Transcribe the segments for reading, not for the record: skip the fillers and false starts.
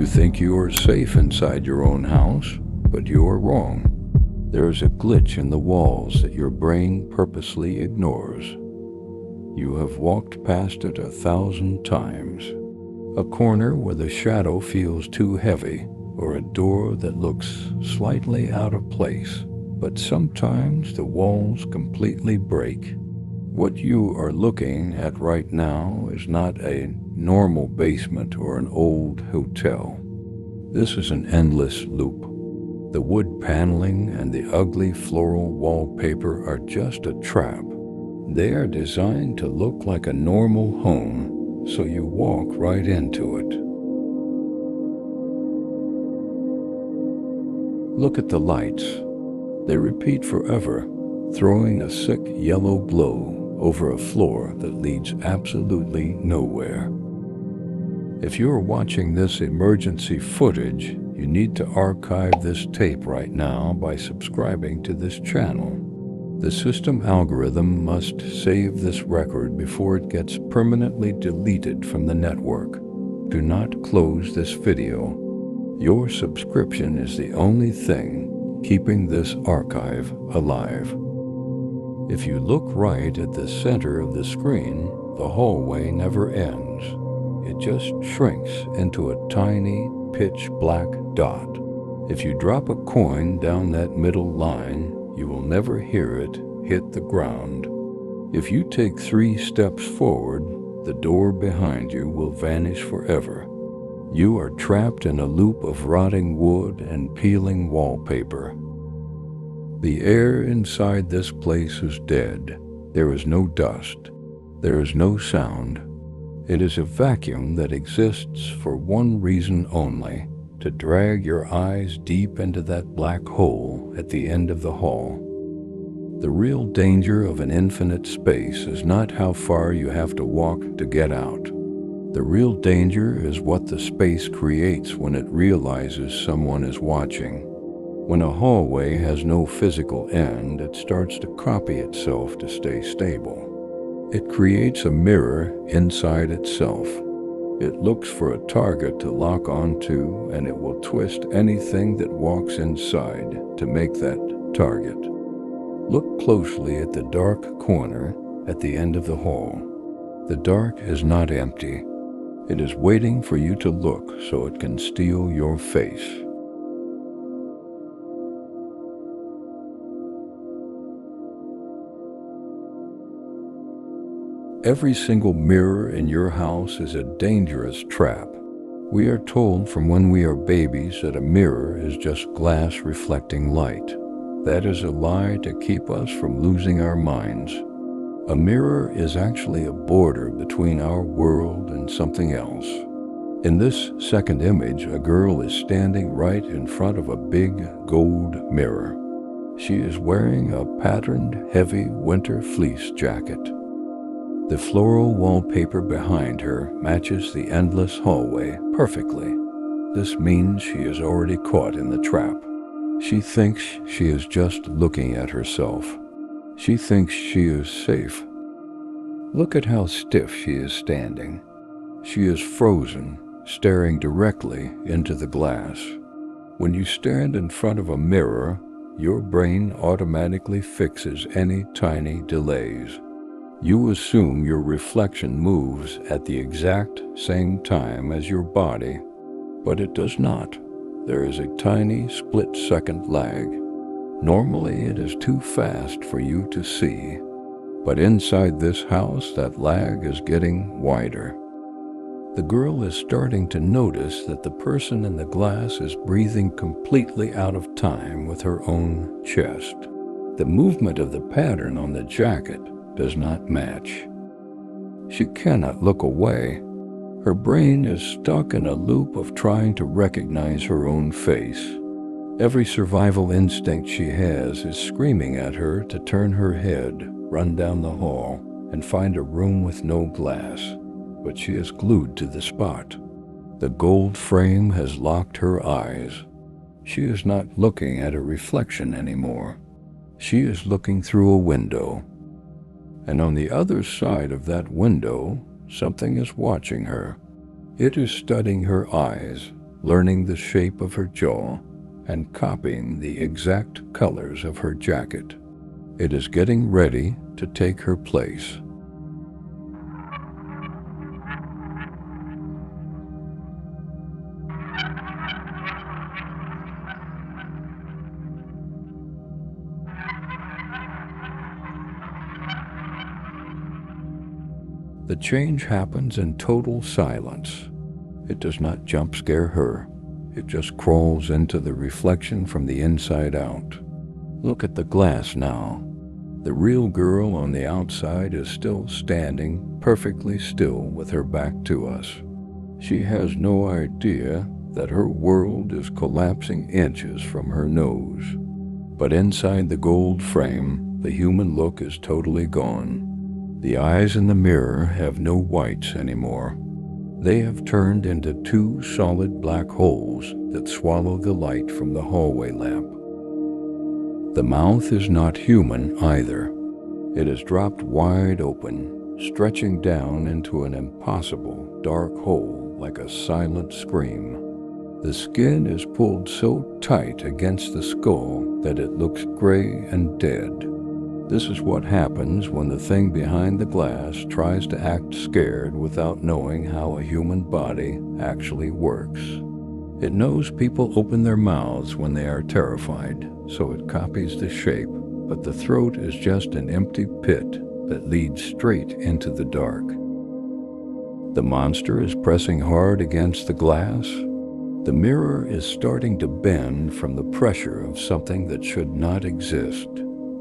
You think you are safe inside your own house, but you are wrong. There is a glitch in the walls that your brain purposely ignores. You have walked past it 1,000 times. A corner where the shadow feels too heavy, or a door that looks slightly out of place, but sometimes the walls completely break. What you are looking at right now is not a normal basement or an old hotel. This is an endless loop. The wood paneling and the ugly floral wallpaper are just a trap. They are designed to look like a normal home, so you walk right into it. Look at the lights. They repeat forever, throwing a sick yellow glow over a floor that leads absolutely nowhere. If you are watching this emergency footage, you need to archive this tape right now by subscribing to this channel. The system algorithm must save this record before it gets permanently deleted from the network. Do not close this video. Your subscription is the only thing keeping this archive alive. If you look right at the center of the screen, the hallway never ends. It just shrinks into a tiny, pitch-black dot. If you drop a coin down that middle line, you will never hear it hit the ground. If you take 3 steps forward, the door behind you will vanish forever. You are trapped in a loop of rotting wood and peeling wallpaper. The air inside this place is dead. There is no dust. There is no sound. It is a vacuum that exists for one reason only: to drag your eyes deep into that black hole at the end of the hall. The real danger of an infinite space is not how far you have to walk to get out. The real danger is what the space creates when it realizes someone is watching. When a hallway has no physical end, it starts to copy itself to stay stable. It creates a mirror inside itself. It looks for a target to lock onto, and it will twist anything that walks inside to make that target. Look closely at the dark corner at the end of the hall. The dark is not empty. It is waiting for you to look so it can steal your face. Every single mirror in your house is a dangerous trap. We are told from when we are babies that a mirror is just glass reflecting light. That is a lie to keep us from losing our minds. A mirror is actually a border between our world and something else. In this second image, a girl is standing right in front of a big gold mirror. She is wearing a patterned, heavy winter fleece jacket. The floral wallpaper behind her matches the endless hallway perfectly. This means she is already caught in the trap. She thinks she is just looking at herself. She thinks she is safe. Look at how stiff she is standing. She is frozen, staring directly into the glass. When you stand in front of a mirror, your brain automatically fixes any tiny delays. You assume your reflection moves at the exact same time as your body, but it does not. There is a tiny split-second lag. Normally, it is too fast for you to see, but inside this house, that lag is getting wider. The girl is starting to notice that the person in the glass is breathing completely out of time with her own chest. The movement of the pattern on the jacket does not match. She cannot look away. Her brain is stuck in a loop of trying to recognize her own face. Every survival instinct she has is screaming at her to turn her head, run down the hall, and find a room with no glass, but she is glued to the spot. The gold frame has locked her eyes. She is not looking at a reflection anymore. She is looking through a window. And on the other side of that window, something is watching her. It is studying her eyes, learning the shape of her jaw, and copying the exact colors of her jacket. It is getting ready to take her place. The change happens in total silence. It does not jump scare her. It just crawls into the reflection from the inside out. Look at the glass now. The real girl on the outside is still standing perfectly still with her back to us. She has no idea that her world is collapsing inches from her nose. But inside the gold frame, the human look is totally gone. The eyes in the mirror have no whites anymore. They have turned into two solid black holes that swallow the light from the hallway lamp. The mouth is not human either. It is dropped wide open, stretching down into an impossible dark hole like a silent scream. The skin is pulled so tight against the skull that it looks gray and dead. This is what happens when the thing behind the glass tries to act scared without knowing how a human body actually works. It knows people open their mouths when they are terrified, so it copies the shape, but the throat is just an empty pit that leads straight into the dark. The monster is pressing hard against the glass. The mirror is starting to bend from the pressure of something that should not exist.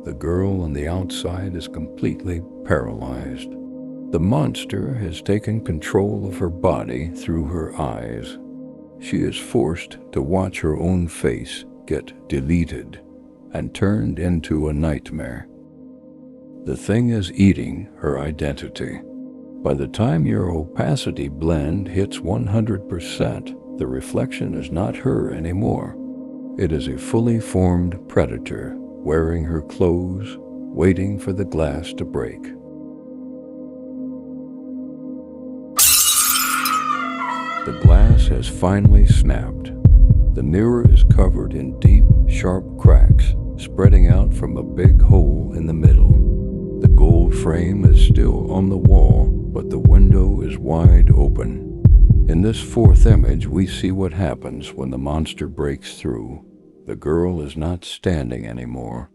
The girl on the outside is completely paralyzed. The monster has taken control of her body through her eyes. She is forced to watch her own face get deleted and turned into a nightmare. The thing is eating her identity. By the time your opacity blend hits 100%, the reflection is not her anymore. It is a fully formed predator wearing her clothes, waiting for the glass to break. The glass has finally snapped. The mirror is covered in deep, sharp cracks, spreading out from a big hole in the middle. The gold frame is still on the wall, but the window is wide open. In this fourth image, we see what happens when the monster breaks through. The girl is not standing anymore.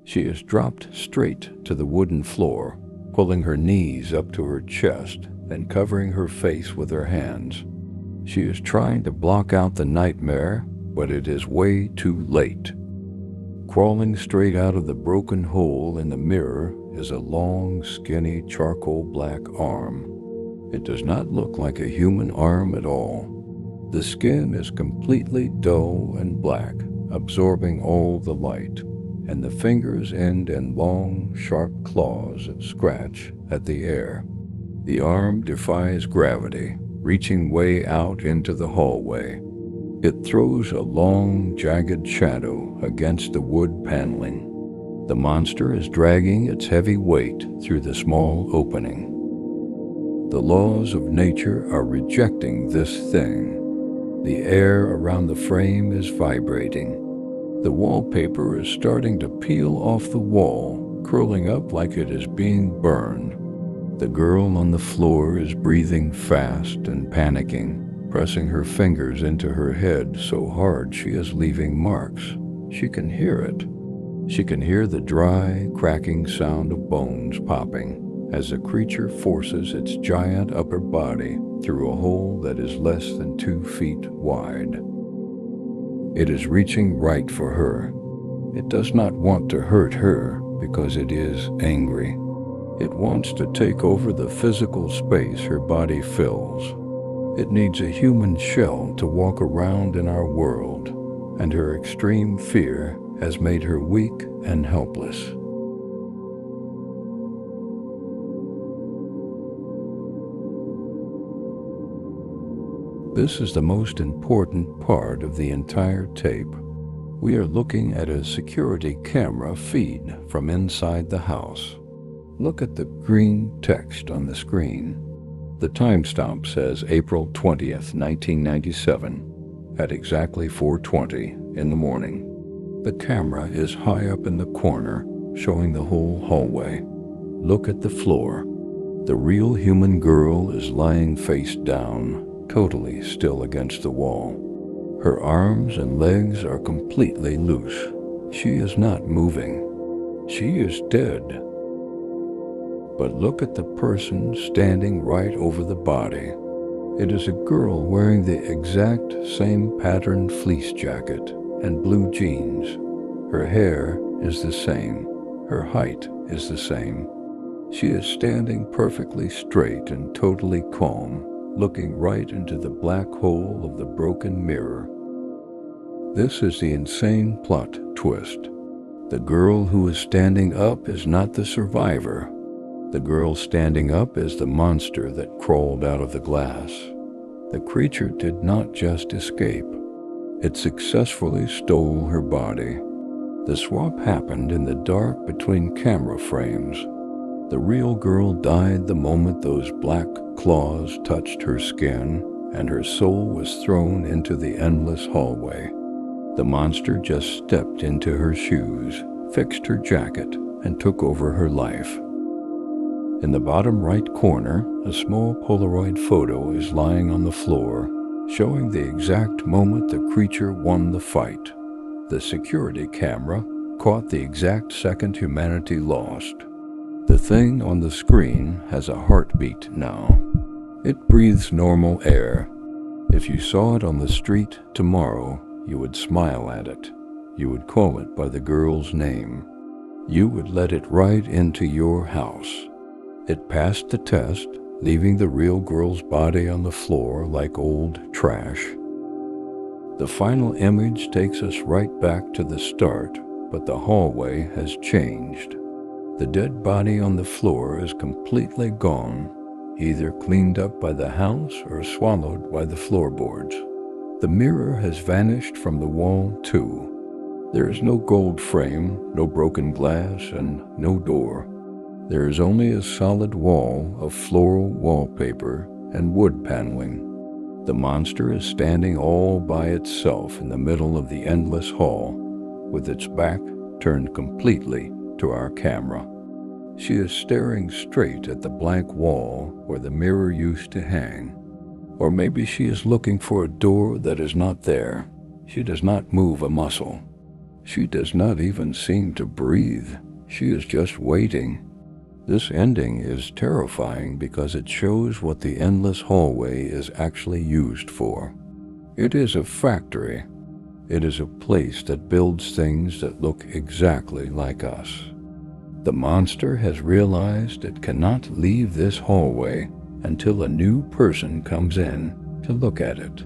She is dropped straight to the wooden floor, pulling her knees up to her chest and covering her face with her hands. She is trying to block out the nightmare, but it is way too late. Crawling straight out of the broken hole in the mirror is a long, skinny, charcoal black arm. It does not look like a human arm at all. The skin is completely dull and black, absorbing all the light, and the fingers end in long, sharp claws that scratch at the air. The arm defies gravity, reaching way out into the hallway. It throws a long, jagged shadow against the wood paneling. The monster is dragging its heavy weight through the small opening. The laws of nature are rejecting this thing. The air around the frame is vibrating. The wallpaper is starting to peel off the wall, curling up like it is being burned. The girl on the floor is breathing fast and panicking, pressing her fingers into her head so hard she is leaving marks. She can hear it. She can hear the dry, cracking sound of bones popping as the creature forces its giant upper body through a hole that is less than 2 feet wide. It is reaching right for her. It does not want to hurt her because it is angry. It wants to take over the physical space her body fills. It needs a human shell to walk around in our world, and her extreme fear has made her weak and helpless. This is the most important part of the entire tape. We are looking at a security camera feed from inside the house. Look at the green text on the screen. The timestamp says April 20th, 1997, at exactly 4:20 in the morning. The camera is high up in the corner, showing the whole hallway. Look at the floor. The real human girl is lying face down, totally still against the wall. Her arms and legs are completely loose. She is not moving. She is dead. But look at the person standing right over the body. It is a girl wearing the exact same patterned fleece jacket and blue jeans. Her hair is the same. Her height is the same. She is standing perfectly straight and totally calm, looking right into the black hole of the broken mirror. This is the insane plot twist. The girl who is standing up is not the survivor. The girl standing up is the monster that crawled out of the glass. The creature did not just escape. It successfully stole her body. The swap happened in the dark between camera frames. The real girl died the moment those black claws touched her skin, and her soul was thrown into the endless hallway. The monster just stepped into her shoes, fixed her jacket, and took over her life. In the bottom right corner, a small Polaroid photo is lying on the floor, showing the exact moment the creature won the fight. The security camera caught the exact second humanity lost. The thing on the screen has a heartbeat now. It breathes normal air. If you saw it on the street tomorrow, you would smile at it. You would call it by the girl's name. You would let it right into your house. It passed the test, leaving the real girl's body on the floor like old trash. The final image takes us right back to the start, but the hallway has changed. The dead body on the floor is completely gone, either cleaned up by the house or swallowed by the floorboards. The mirror has vanished from the wall too. There is no gold frame, no broken glass, and no door. There is only a solid wall of floral wallpaper and wood paneling. The monster is standing all by itself in the middle of the endless hall, with its back turned completely to our camera. She is staring straight at the blank wall where the mirror used to hang. Or maybe she is looking for a door that is not there. She does not move a muscle. She does not even seem to breathe. She is just waiting. This ending is terrifying because it shows what the endless hallway is actually used for. It is a factory. It is a place that builds things that look exactly like us. The monster has realized it cannot leave this hallway until a new person comes in to look at it.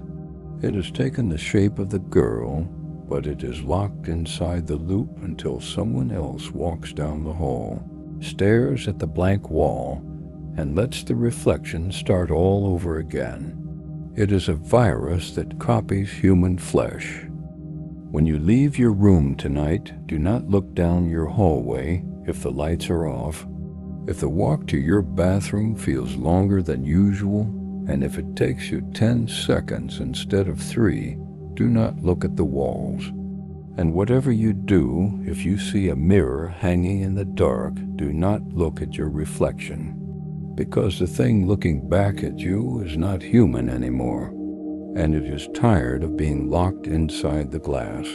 It has taken the shape of the girl, but it is locked inside the loop until someone else walks down the hall, stares at the blank wall, and lets the reflection start all over again. It is a virus that copies human flesh. When you leave your room tonight, do not look down your hallway if the lights are off. If the walk to your bathroom feels longer than usual, and if it takes you 10 seconds instead of 3, do not look at the walls. And whatever you do, if you see a mirror hanging in the dark, do not look at your reflection, because the thing looking back at you is not human anymore, and it is tired of being locked inside the glass.